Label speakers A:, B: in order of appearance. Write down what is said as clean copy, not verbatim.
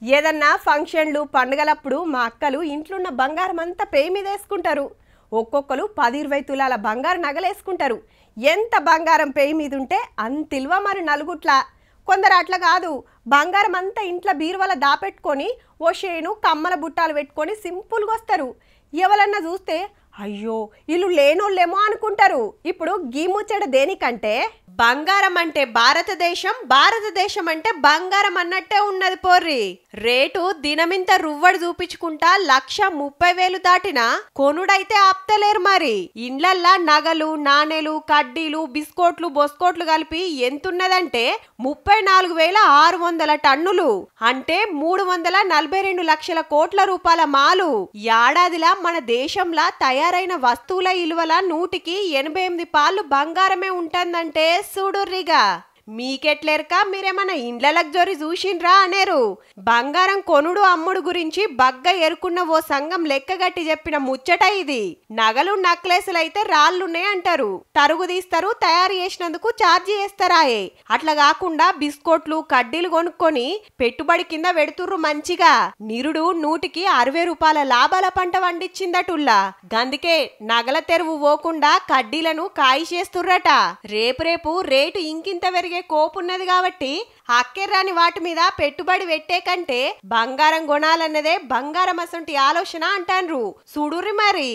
A: ఏదన్నా ఫంక్షన్లు పండుగలప్పుడు మా అక్కలు ఇంట్లోన్న బంగారం అంతా పేయి మీద వేసుకుంటారు. ఒక్కొక్కరు 10-20 తులాల బంగారు నగలేసుకుంటారు. ఎంత బంగారం పేయి మీద ఉంటే అంతిల్వ మరి నలుగుట్ల. కొందరు అట్లా కాదు, బంగారం అంతా ఇంట్లో బీరువాల దాపెట్టుకొని ఓ షేను కమ్మల బుట్టాలు పెట్టుకొని సింపుల్గా వస్తారు. ఎవరన్నా చూస్తే అయ్యో ఇల్లు లేనోళ్ళేమో అనుకుంటారు. ఇప్పుడు గీ ముచ్చట దేనికంటే బంగారం అంటే భారతదేశం, భారతదేశం అంటే బంగారం అన్నట్టే ఉన్నది పోర్రి. రేటు దినమింత రువ్వడు చూపించుకుంటా 1,30,000 దాటినా కొనుడైతే ఆప్తలేరు. మరి ఇండ్లల్లా నగలు, నాణేలు, కడ్డీలు, బిస్కోట్లు, బొస్కోట్లు కలిపి ఎంతున్నదంటే 34,600 టన్నులు, అంటే 342 లక్షల కోట్ల రూపాయల మాలు. ఏడాదిలా మన దేశంలా తయారైన వస్తువుల ఇలువల 100కి 88 పాళ్ళు బంగారమే ఉంటుందంటే చూడుర్రిగా. మీకెట్లేరుక? మీరేమన్నా ఇండ్లలకు జోరి చూసిండ్రా అనేరు. బంగారం కొనుడు అమ్ముడు గురించి బగ్గ ఎరుకున్న ఓ సంఘం లెక్కగట్టి చెప్పిన ముచ్చట ఇది. నగలు నక్లెస్లు అయితే రాళ్లున్నాయి అంటారు, తరుగు తీస్తారు, తయారు చేసినందుకు ఛార్జీ చేస్తారాయే. అట్లా కాకుండా బిస్కోట్లు, కడ్డీలు కొనుక్కొని పెట్టుబడి కింద పెడుతుర్రు మంచిగా. నిరుడు 100కి 60 రూపాయల లాభాల పంట వండించిందటుల్లా. గందుకే నగల తెరువు పోకుండా కడ్డీలను కాయి చేస్తుర్రట. రేపు రేటు ఇంకింత పెరిగే కోపున్నది కాబట్టి అక్కెర్రాని వాటి మీద పెట్టుబడి పెట్టే కంటే బంగారం కొనాలన్నదే బంగారం అసంటి ఆలోచన అంటాన్రు. చూడుర్రి మరి.